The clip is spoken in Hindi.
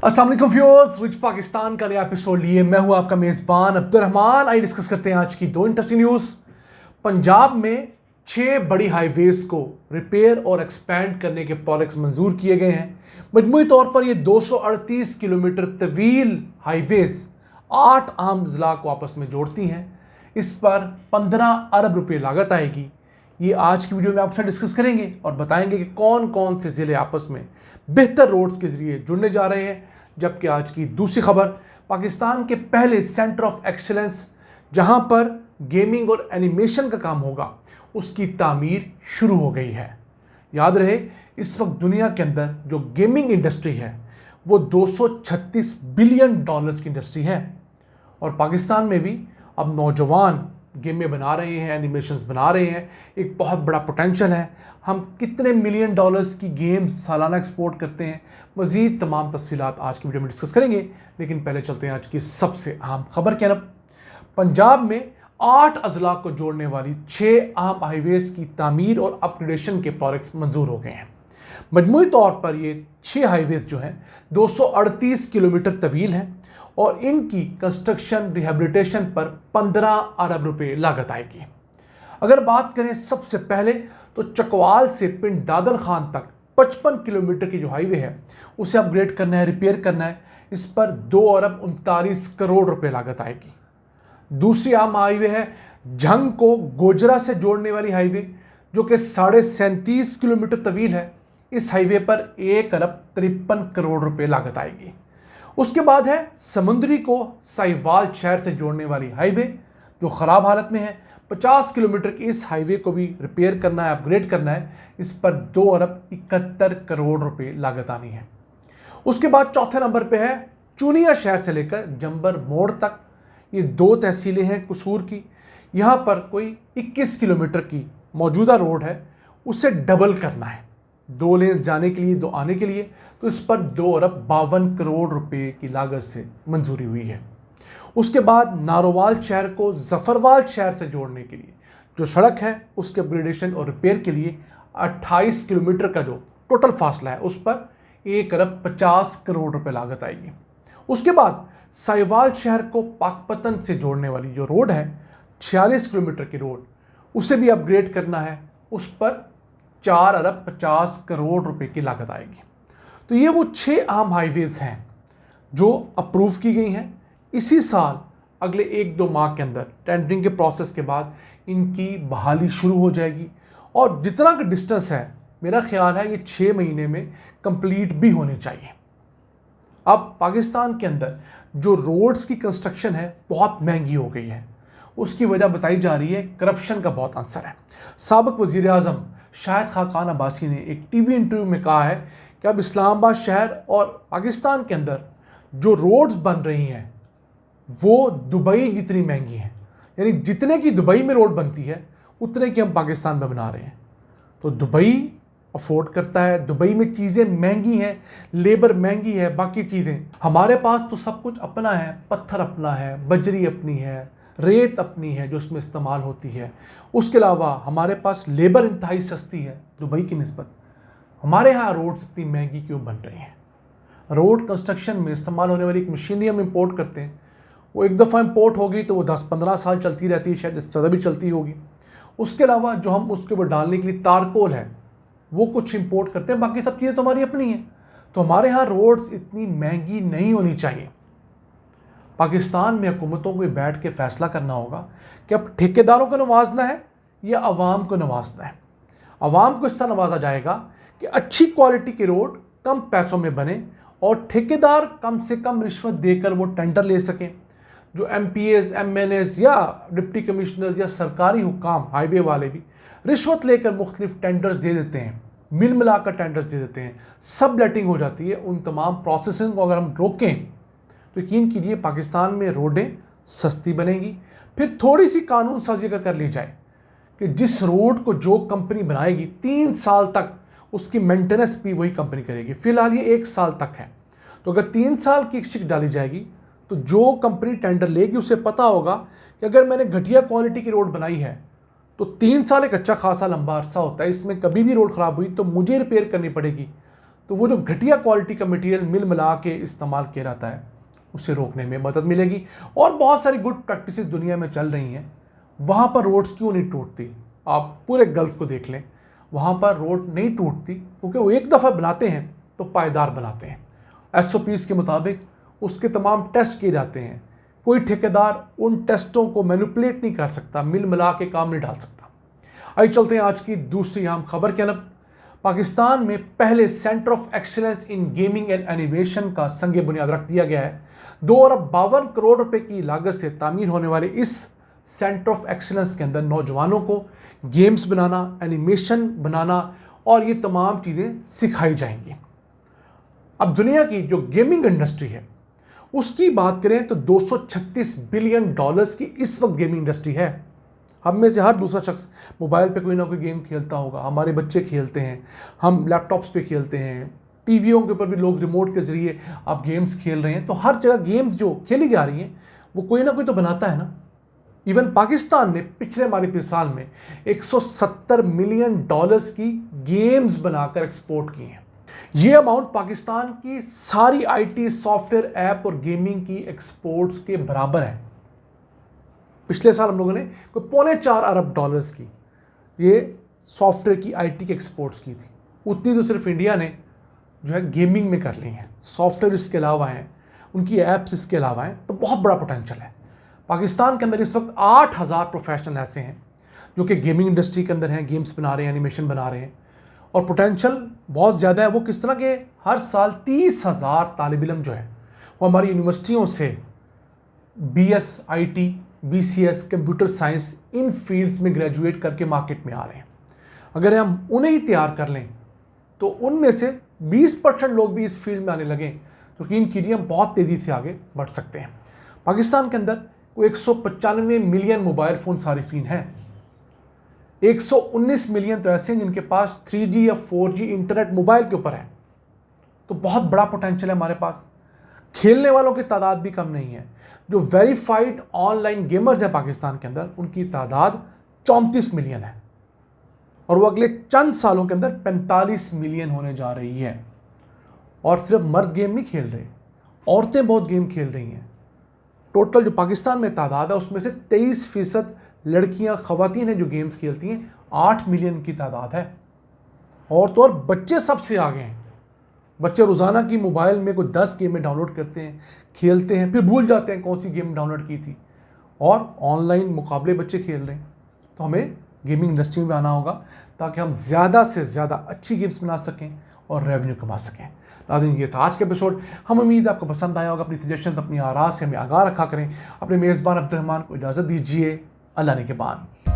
अस्सलाम वालेकुम व्यूअर्स, रिच पाकिस्तान का नया एपिसोड लिए मैं हूं आपका मेज़बान अब्दुर्रहमान। आइए डिस्कस करते हैं आज की दो इंटरेस्टिंग न्यूज़। पंजाब में 6 बड़ी हाईवेज को रिपेयर और एक्सपैंड करने के प्रोजेक्ट्स मंजूर किए गए हैं। मजमूई तौर पर ये 238 किलोमीटर तवील हाईवेज 8 आम ज़िला को आपस में जोड़ती हैं। इस पर 15 अरब रुपये लागत आएगी। ये आज की वीडियो में आपसे डिस्कस करेंगे और बताएंगे कि कौन कौन से ज़िले आपस में बेहतर रोड्स के ज़रिए जुड़ने जा रहे हैं। जबकि आज की दूसरी खबर, पाकिस्तान के पहले सेंटर ऑफ एक्सीलेंस जहां पर गेमिंग और एनिमेशन का काम होगा, उसकी तामीर शुरू हो गई है। याद रहे, इस वक्त दुनिया के अंदर जो गेमिंग इंडस्ट्री है वो 236 बिलियन डॉलर्स की इंडस्ट्री है और पाकिस्तान में भी अब नौजवान गेमें बना रहे हैं, एनिमेशंस बना रहे हैं। एक बहुत बड़ा पोटेंशियल है। हम कितने मिलियन डॉलर्स की गेम्स सालाना एक्सपोर्ट करते हैं, मज़ीद तमाम तफसीलात आज की वीडियो में डिस्कस करेंगे। लेकिन पहले चलते हैं आज की सबसे अहम खबर की तरफ। पंजाब में 8 अजला को जोड़ने वाली 6 आम हाईवेज की तामीर और अपग्रेडेशन के प्रोजेक्ट्स मंजूर हो गए हैं। मजमूई तौर पर ये 6 हाईवेज जो हैं 238 किलोमीटर तवील हैं और इनकी कंस्ट्रक्शन रिहेबिलिटेशन पर 15 अरब रुपए लागत आएगी। अगर बात करें सबसे पहले तो चकवाल से पिंड दादर खान तक 55 किलोमीटर की जो हाईवे है उसे अपग्रेड करना है, रिपेयर करना है। इस पर 2 अरब 39 करोड़ रुपए लागत आएगी। दूसरी आम हाईवे है झंग को गोजरा से जोड़ने वाली हाईवे, जो कि 37.5 किलोमीटर तवील है। इस हाईवे पर 1 अरब 53 करोड़ रुपए लागत आएगी। उसके बाद है समुंदरी को साहिवाल शहर से जोड़ने वाली हाईवे, जो ख़राब हालत में है। 50 किलोमीटर की इस हाईवे को भी रिपेयर करना है, अपग्रेड करना है। इस पर 2 अरब 71 करोड़ रुपए लागत आनी है। उसके बाद चौथे नंबर पे है चूनिया शहर से लेकर जंबर मोड़ तक। ये 2 तहसीलें हैं कसूर की। यहाँ पर कोई 21 किलोमीटर की मौजूदा रोड है, उसे डबल करना है, 2 लेन्स जाने के लिए, 2 आने के लिए। तो इस पर 2 अरब 52 करोड़ रुपए की लागत से मंजूरी हुई है। उसके बाद नारोवाल शहर को जफरवाल शहर से जोड़ने के लिए जो सड़क है उसके अपग्रेडेशन और रिपेयर के लिए 28 किलोमीटर का जो टोटल फासला है उस पर 1 अरब 50 करोड़ रुपए लागत आएगी। उसके बाद साहिवाल शहर को पाकपतन से जोड़ने वाली जो रोड है 46 किलोमीटर की रोड, उसे भी अपग्रेड करना है। उस पर 4 अरब 50 करोड़ रुपए की लागत आएगी। तो ये वो 6 आम हाईवेज हैं जो अप्रूव की गई हैं। इसी साल अगले 1-2 माह के अंदर टेंडरिंग के प्रोसेस के बाद इनकी बहाली शुरू हो जाएगी और जितना का डिस्टेंस है मेरा ख्याल है ये 6 महीने में कंप्लीट भी होनी चाहिए। अब पाकिस्तान के अंदर जो रोड्स की कंस्ट्रक्शन है बहुत महंगी हो गई है। उसकी वजह बताई जा रही है करप्शन का बहुत आंसर है। साबिक वज़ीर आज़म शाहिद खाकान अब्बासी ने एक टीवी इंटरव्यू में कहा है कि अब इस्लामाबाद शहर और पाकिस्तान के अंदर जो रोड्स बन रही हैं वो दुबई जितनी महंगी हैं। यानी जितने की दुबई में रोड बनती है उतने की हम पाकिस्तान में बना रहे हैं। तो दुबई अफोर्ड करता है, दुबई में चीज़ें महंगी हैं, लेबर महंगी है, बाकी चीज़ें। हमारे पास तो सब कुछ अपना है, पत्थर अपना है, बजरी अपनी है, रेत अपनी है जो उसमें इस्तेमाल होती है। उसके अलावा हमारे पास लेबर इंतहाई सस्ती है दुबई की निस्बत। हमारे यहाँ रोड्स इतनी महंगी क्यों बन रही हैं? रोड कंस्ट्रक्शन में इस्तेमाल होने वाली एक मशीनरी हम इंपोर्ट करते हैं, वो एक दफ़ा इंपोर्ट होगी तो वो 10-15 साल चलती रहती है, शायद इससे ज़्यादा भी चलती होगी। उसके अलावा जो हम उसके ऊपर डालने के लिए तारकोल है वो कुछ इंपोर्ट करते हैं, बाकी सब चीज़ें तो हमारी अपनी हैं। तो हमारे यहाँ रोड्स इतनी महंगी नहीं होनी चाहिए। पाकिस्तान में हुकूमतों को बैठ के फैसला करना होगा कि अब ठेकेदारों को नवाजना है या आवाम को नवाजना है। आवाम को इस तरह नवाजा जाएगा कि अच्छी क्वालिटी के रोड कम पैसों में बने और ठेकेदार कम से कम रिश्वत देकर वो टेंडर ले सकें। जो MPAs, MNAs या डिप्टी कमिश्नर्स या सरकारी हुकाम हाईवे वाले भी रिश्वत लेकर मुख्तलिफ टेंडर्स दे देते हैं, मिल मिलाकर टेंडर्स दे देते हैं, सब लेटिंग हो जाती है। उन तमाम प्रोसेसिंग को अगर हम रोकें तो यकीन कीजिए पाकिस्तान में रोडें सस्ती बनेंगी। फिर थोड़ी सी कानून साजी कर ली जाए कि जिस रोड को जो कंपनी बनाएगी 3 साल तक उसकी मेंटेनेंस भी वही कंपनी करेगी। फिलहाल ये 1 साल तक है। तो अगर 3 साल की शिक डाली जाएगी तो जो कंपनी टेंडर लेगी उसे पता होगा कि अगर मैंने घटिया क्वालिटी की रोड बनाई है तो 3 साल एक अच्छा खासा लंबा अरसा होता है, इसमें कभी भी रोड ख़राब हुई तो मुझे रिपेयर करनी पड़ेगी। तो वो जो घटिया क्वालिटी का मटेरियल मिल मिला के इस्तेमाल किया जाता है उसे रोकने में मदद मिलेगी। और बहुत सारी गुड प्रैक्टिसेस दुनिया में चल रही हैं। वहाँ पर रोड्स क्यों नहीं टूटती? आप पूरे गल्फ़ को देख लें, वहाँ पर रोड नहीं टूटती क्योंकि वो एक दफ़ा बनाते हैं तो पायदार बनाते हैं। SOPs के मुताबिक उसके तमाम टेस्ट किए जाते हैं। कोई ठेकेदार उन टेस्टों को मैनिपुलेट नहीं कर सकता, मिल मिला के काम नहीं डाल सकता। आइए चलते हैं आज की दूसरी अहम खबर की तरफ। पाकिस्तान में पहले centre of excellence in gaming and animation का संग बुनियाद रख दिया गया है। 2 अरब 52 करोड़ रुपए की लागत से तामीर होने वाले इस सेंटर ऑफ एक्सीलेंस के अंदर नौजवानों को गेम्स बनाना, एनिमेशन बनाना और ये तमाम चीज़ें सिखाई जाएंगी। अब दुनिया की जो गेमिंग इंडस्ट्री है उसकी बात करें तो $236 बिलियन की इस वक्त गेमिंग इंडस्ट्री है। हम में से हर दूसरा शख्स मोबाइल पे कोई ना कोई गेम खेलता होगा। हमारे बच्चे खेलते हैं, हम लैपटॉप्स पे खेलते हैं, टीवियों के ऊपर भी लोग रिमोट के ज़रिए आप गेम्स खेल रहे हैं। तो हर जगह गेम्स जो खेली जा रही हैं वो कोई ना कोई तो बनाता है ना। इवन पाकिस्तान ने पिछले माली साल में $170 मिलियन की गेम्स बनाकर एक्सपोर्ट की हैं। ये अमाउंट पाकिस्तान की सारी IT, सॉफ्टवेयर, ऐप और गेमिंग की एक्सपोर्ट्स के बराबर है। पिछले साल हम लोगों ने कोई $4.25 अरब की ये सॉफ्टवेयर की IT की एक्सपोर्ट्स की थी। उतनी तो सिर्फ इंडिया ने जो है गेमिंग में कर ली हैं। सॉफ्टवेयर इसके अलावा हैं, उनकी ऐप्स इसके अलावा हैं, तो बहुत बड़ा पोटेंशियल है। पाकिस्तान के अंदर इस वक्त 8,000 प्रोफेशनल ऐसे हैं जो कि गेमिंग इंडस्ट्री के अंदर हैं, गेम्स बना रहे हैं, एनिमेशन बना रहे हैं और पोटेंशियल बहुत ज़्यादा है। वो किस तरह के हर साल 30,000 तालिब इल्म जो है वो हमारी यूनिवर्सिटियों से BS IT, BCS, computer science in fields में ग्रेजुएट करके मार्केट में आ रहे हैं। अगर हम उन्हें ही तैयार कर लें तो उनमें से 20% लोग भी इस फील्ड में आने लगें तो इन के लिए हम बहुत तेज़ी से आगे बढ़ सकते हैं। पाकिस्तान के अंदर कोई 195 मिलियन मोबाइल फ़ोन सारिफीन हैं। 119 मिलियन तो ऐसे हैं जिनके पास 3G या 4G इंटरनेट मोबाइल के ऊपर है। तो बहुत बड़ा पोटेंशियल है हमारे पास। खेलने वालों की तादाद भी कम नहीं है। जो वेरीफाइड ऑनलाइन गेमर्स हैं पाकिस्तान के अंदर उनकी तादाद 34 मिलियन है और वो अगले चंद सालों के अंदर 45 मिलियन होने जा रही है। और सिर्फ मर्द गेम नहीं खेल रहे, औरतें बहुत गेम खेल रही हैं। टोटल जो पाकिस्तान में तादाद है उसमें से 23% लड़कियां, ख़वातीन हैं जो गेम्स खेलती हैं। 8 मिलियन की तादाद है। और तो और बच्चे सबसे आगे हैं। बच्चे रोज़ाना की मोबाइल में कोई 10 गेमें डाउनलोड करते हैं, खेलते हैं, फिर भूल जाते हैं कौन सी गेम डाउनलोड की थी और ऑनलाइन मुकाबले बच्चे खेल रहे हैं। तो हमें गेमिंग इंडस्ट्री में आना होगा ताकि हम ज़्यादा से ज़्यादा अच्छी गेम्स बना सकें और रेवेन्यू कमा सकें। नाज़रीन, ये था आज का एपिसोड। हम उम्मीद आपको पसंद आया होगा। अपनी सजेशन, अपनी आराज़ से हमें आगाह रखा करें। अपने मेज़बान अब्दुल रहमान को इजाज़त दीजिए। अल्लाह ने के बाद।